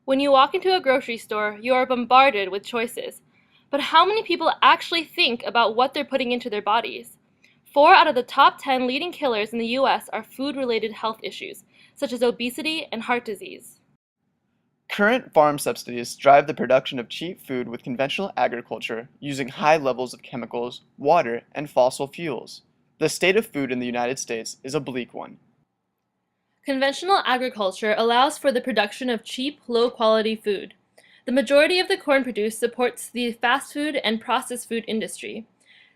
When you walk into a grocery store, you are bombarded with choices. But how many people actually think about what they're putting into their bodies? 4 out of the top 10 leading killers in the US are food-related health issues, such as obesity and heart disease. Current farm subsidies drive the production of cheap food with conventional agriculture using high levels of chemicals, water, and fossil fuels. The state of food in the United States is a bleak one. Conventional agriculture allows for the production of cheap, low-quality food. The majority of the corn produced supports the fast food and processed food industry.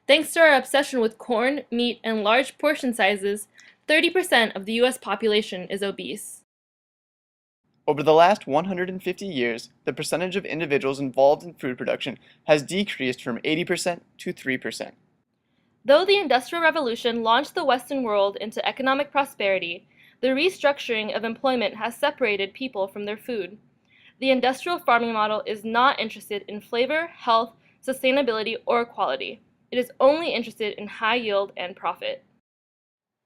Thanks to our obsession with corn, meat, and large portion sizes, 30% of the US population is obese. Over the last 150 years, the percentage of individuals involved in food production has decreased from 80% to 3%. Though the Industrial Revolution launched the Western world into economic prosperity, the restructuring of employment has separated people from their food. The industrial farming model is not interested in flavor, health, sustainability, or quality. It is only interested in high yield and profit.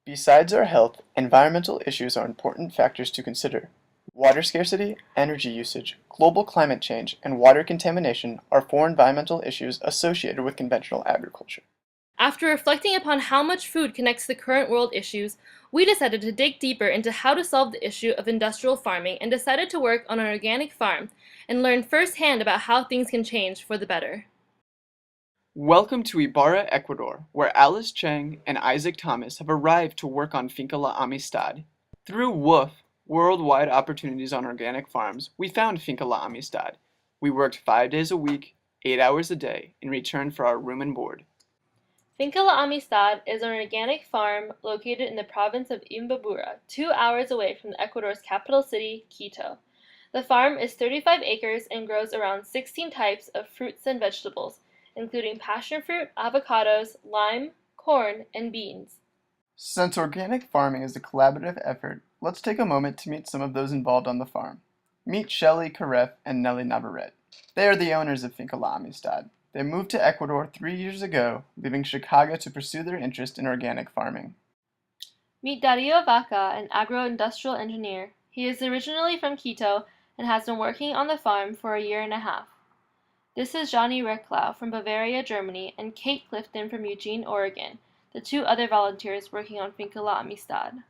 Besides our health, environmental issues are important factors to consider. Water scarcity, energy usage, global climate change, and water contamination are 4 environmental issues associated with conventional agriculture. After reflecting upon how much food connects to the current world issues, we decided to dig deeper into how to solve the issue of industrial farming and decided to work on an organic farm and learn firsthand about how things can change for the better. Welcome to Ibarra, Ecuador, where Alice Chang and Isaac Thomas have arrived to work on Finca La Amistad. Through WOOF, Worldwide Opportunities on Organic Farms, we found Finca La Amistad. We worked 5 days a week, 8 hours a day, in return for our room and board. Finca La Amistad is an organic farm located in the province of Ibarra, 2 hours away from Ecuador's capital city, Quito. The farm is 35 acres and grows around 16 types of fruits and vegetables, including passion fruit, avocados, lime, corn, and beans. Since organic farming is a collaborative effort, let's take a moment to meet some of those involved on the farm. Meet Shelly Caref and Nelly Navarrete. They are the owners of Finca La Amistad. They moved to Ecuador 3 years ago, leaving Chicago to pursue their interest in organic farming. Meet Dario Vaca, an agro-industrial engineer. He is originally from Quito and has been working on the farm for a year and a half. This is Johnny Recklau from Bavaria, Germany, and Kate Clifton from Eugene, Oregon, the 2 other volunteers working on Finca La Amistad.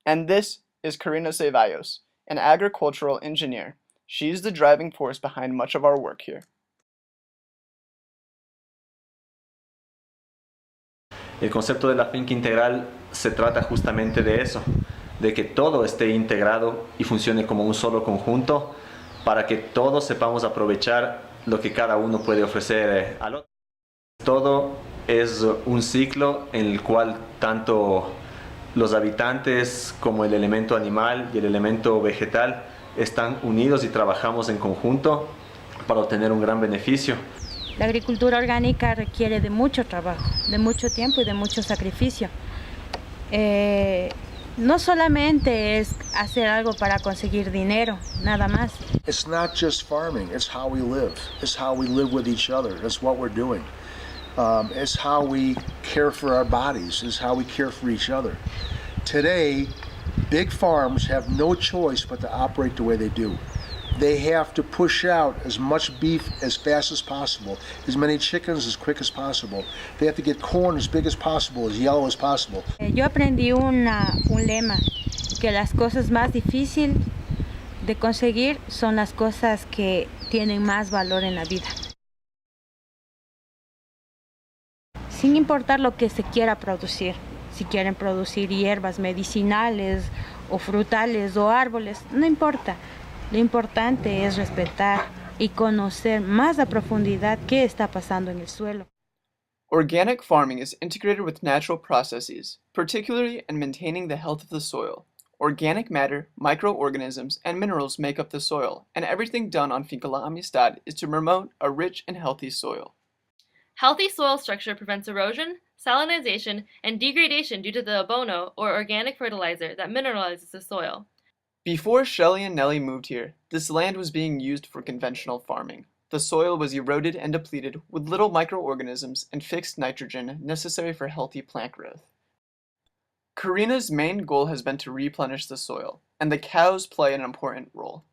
And this is Karina Ceballos, an agricultural engineer. She's the driving force behind much of our work here. El concepto de la finca integral se trata justamente de eso, de que todo esté integrado y funcione como un solo conjunto para que todos sepamos aprovechar lo que cada uno puede ofrecer al otro. Todo es un ciclo en el cual tanto los habitantes como el elemento animal y el elemento vegetal están unidos y trabajamos en conjunto para obtener un gran beneficio. La agricultura orgánica requiere de mucho trabajo, de mucho tiempo y de mucho sacrificio. No solamente es hacer algo para conseguir dinero, nada más. It's not just farming, it's how we live. It's how we live with each other. It's what we're doing. It's how we care for our bodies. It's how we care for each other. Today, big farms have no choice but to operate the way they do. They have to push out as much beef as fast as possible, as many chickens as quick as possible. They have to get corn as big as possible, as yellow as possible. Yo aprendí un lema, que las cosas más difíciles de conseguir son las cosas que tienen más valor en la vida. Sin importar lo que se quiera producir, si quieren producir hierbas medicinales o frutales o árboles, no importa. Lo importante es respetar y conocer más a profundidad qué está pasando en el suelo. Organic farming is integrated with natural processes, particularly in maintaining the health of the soil. Organic matter, microorganisms, and minerals make up the soil, and everything done on Finca La Amistad is to promote a rich and healthy soil. Healthy soil structure prevents erosion, salinization, and degradation due to the abono, or organic fertilizer, that mineralizes the soil. Before Shelley and Nellie moved here, this land was being used for conventional farming. The soil was eroded and depleted with little microorganisms and fixed nitrogen necessary for healthy plant growth. Karina's main goal has been to replenish the soil, and the cows play an important role.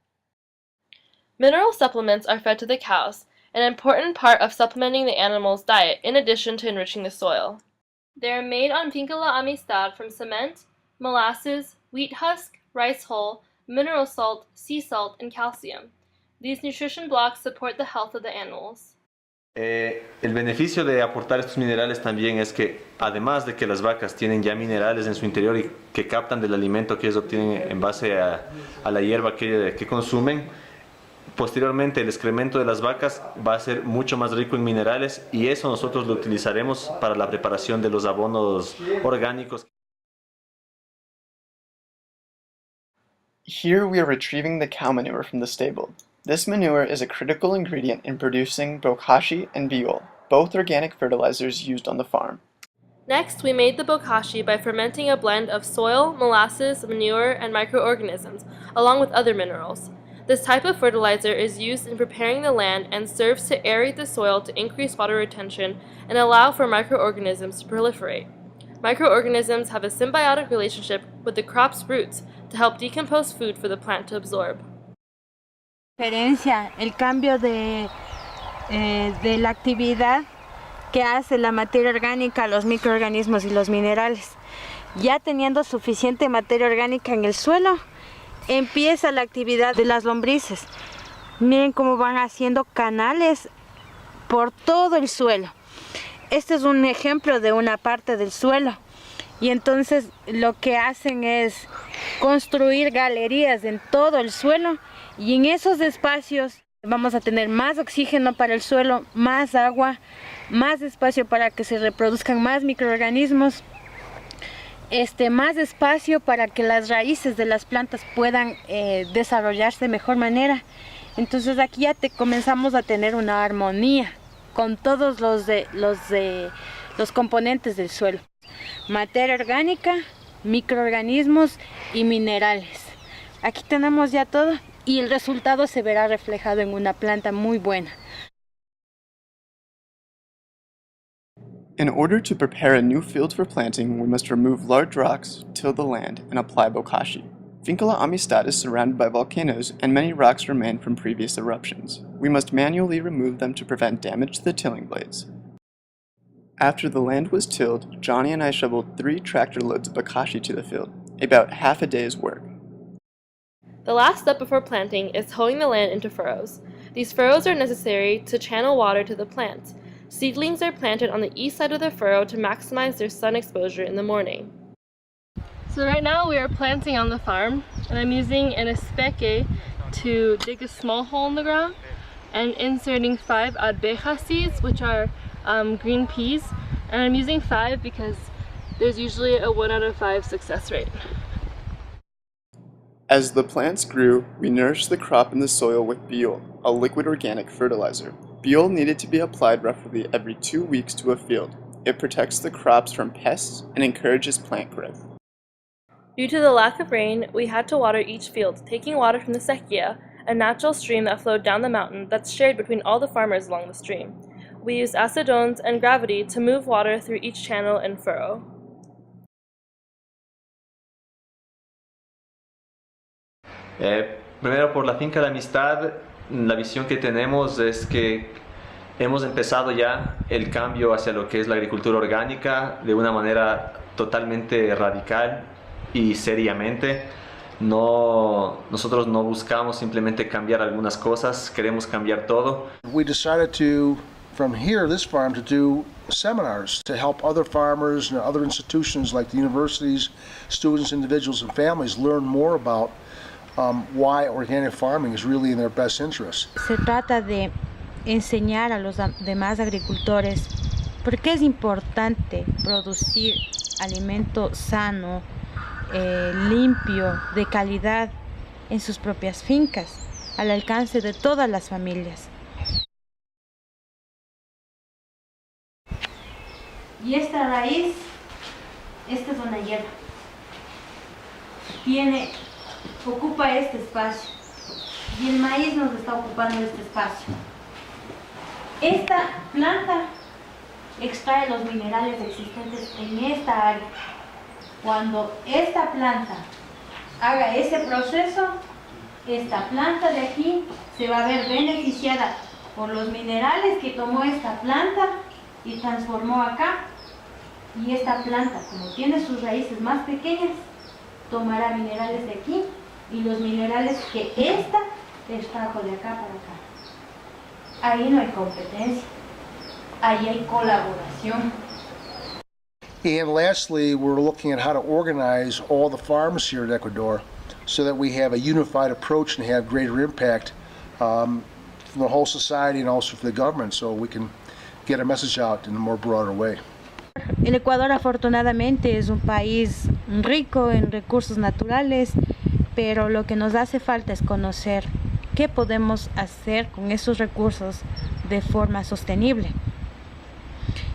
Mineral supplements are fed to the cows, an important part of supplementing the animal's diet in addition to enriching the soil. They are made on Finca La Amistad from cement, molasses, wheat husk, rice hull, mineral salt, sea salt, and calcium. These nutrition blocks support the health of the animals. El beneficio de aportar estos minerales también es que, además de que las vacas tienen ya minerales en su interior y que captan del alimento que ellos obtienen en base a la hierba que consumen, posteriormente el excremento de las vacas va a ser mucho más rico en minerales y eso nosotros lo utilizaremos para la preparación de los abonos orgánicos. Here we are retrieving the cow manure from the stable. This manure is a critical ingredient in producing bokashi and biol, both organic fertilizers used on the farm. Next, we made the bokashi by fermenting a blend of soil, molasses, manure, and microorganisms, along with other minerals. This type of fertilizer is used in preparing the land and serves to aerate the soil to increase water retention and allow for microorganisms to proliferate. Microorganisms have a symbiotic relationship with the crop's roots to help decompose food for the plant to absorb. El cambio de la actividad que hace la materia orgánica, los microorganismos y los minerales. Ya teniendo suficiente materia orgánica en el suelo, empieza la actividad de las lombrices. Miren cómo van haciendo canales por todo el suelo. Este es un ejemplo de una parte del suelo. Y entonces lo que hacen es construir galerías en todo el suelo y en esos espacios vamos a tener más oxígeno para el suelo, más agua, más espacio para que se reproduzcan más microorganismos, más espacio para que las raíces de las plantas puedan desarrollarse de mejor manera. Entonces aquí ya comenzamos a tener una armonía con todos los componentes del suelo. Materia orgánica, microorganismos y minerales. Aquí tenemos ya todo y el resultado se verá reflejado en una planta muy buena. In order to prepare a new field for planting, we must remove large rocks, till the land, and apply bokashi. Finca La Amistad is surrounded by volcanoes, and many rocks remain from previous eruptions. We must manually remove them to prevent damage to the tilling blades. After the land was tilled, Johnny and I shoveled 3 tractor loads of bokashi to the field, about half a day's work. The last step before planting is hoeing the land into furrows. These furrows are necessary to channel water to the plants. Seedlings are planted on the east side of the furrow to maximize their sun exposure in the morning. So right now we are planting on the farm, and I'm using an espeke to dig a small hole in the ground and inserting 5 arveja seeds, which are green peas, and I'm using 5 because there's usually a 1 out of 5 success rate. As the plants grew, we nourished the crop in the soil with biol, a liquid organic fertilizer. Biol needed to be applied roughly every 2 weeks to a field. It protects the crops from pests and encourages plant growth. Due to the lack of rain, we had to water each field, taking water from the sequía, a natural stream that flowed down the mountain that's shared between all the farmers along the stream. We used acidones and gravity to move water through each channel and furrow. Primero, por la Finca La Amistad, la visión que tenemos es que hemos empezado ya el cambio hacia lo que es la agricultura orgánica de una manera totalmente radical y seriamente. Nosotros no buscamos simplemente cambiar algunas cosas, queremos cambiar todo. We decided to, from here, this farm, to do seminars to help other farmers and other institutions like the universities, students, individuals, and families learn more about why organic farming is really in their best interest. Se trata de enseñar a los demás agricultores por qué es importante producir alimento sano, limpio, de calidad en sus propias fincas, al alcance de todas las familias. Y esta raíz, esta es una hierba, ocupa este espacio y el maíz nos está ocupando este espacio. Esta planta extrae los minerales existentes en esta área. Cuando esta planta haga ese proceso, esta planta de aquí se va a ver beneficiada por los minerales que tomó esta planta y transformó acá. Y esta planta, como tiene sus raíces más pequeñas, tomará minerales de aquí y los minerales que esta extrajo de acá para acá. Ahí no hay competencia, ahí hay colaboración. And lastly, we're looking at how to organize all the farms here in Ecuador so that we have a unified approach and have greater impact from the whole society and also for the government, so we can get a message out in a more broader way. El Ecuador afortunadamente es un país rico en recursos naturales, pero lo que nos hace falta es conocer qué podemos hacer con esos recursos de forma sostenible.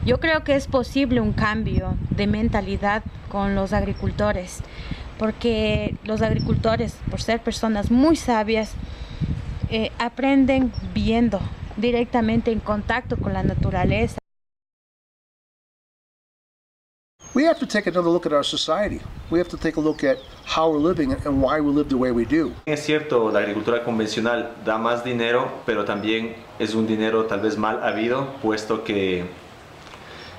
Yo creo que es posible un cambio de mentalidad con los agricultores, porque los agricultores, por ser personas muy sabias, aprenden viendo directamente en contacto con la naturaleza. We have to take another look at our society. We have to take a look at how we're living and why we live the way we do. Es cierto, la agricultura convencional da más dinero, pero también es un dinero tal vez mal habido, puesto que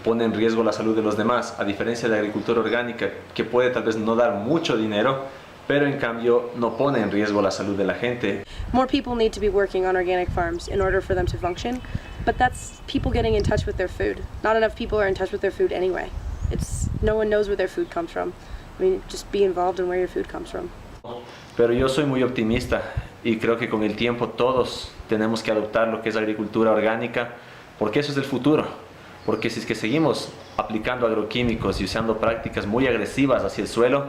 pone en riesgo la salud de los demás, a diferencia de la agricultura orgánica, que puede tal vez no dar mucho dinero, pero en cambio no pone en riesgo la salud de la gente. More people need to be working on organic farms in order for them to function, but that's people getting in touch with their food. Not enough people are in touch with their food anyway. No one knows where their food comes from. I mean, just be involved in where your food comes from. Pero yo soy muy optimista y creo que con el tiempo todos tenemos que adoptar lo que es agricultura orgánica, porque eso es el futuro. Porque si es que seguimos aplicando agroquímicos y usando prácticas muy agresivas hacia el suelo,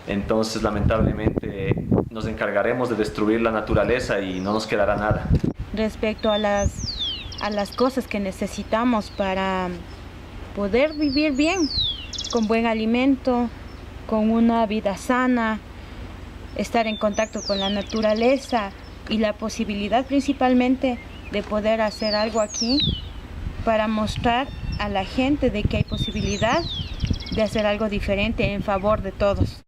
entonces lamentablemente nos encargaremos de destruir la naturaleza y no nos quedará nada. Respecto a las cosas que necesitamos para poder vivir bien, con buen alimento, con una vida sana, estar en contacto con la naturaleza y la posibilidad principalmente de poder hacer algo aquí para mostrar a la gente de que hay posibilidad de hacer algo diferente en favor de todos.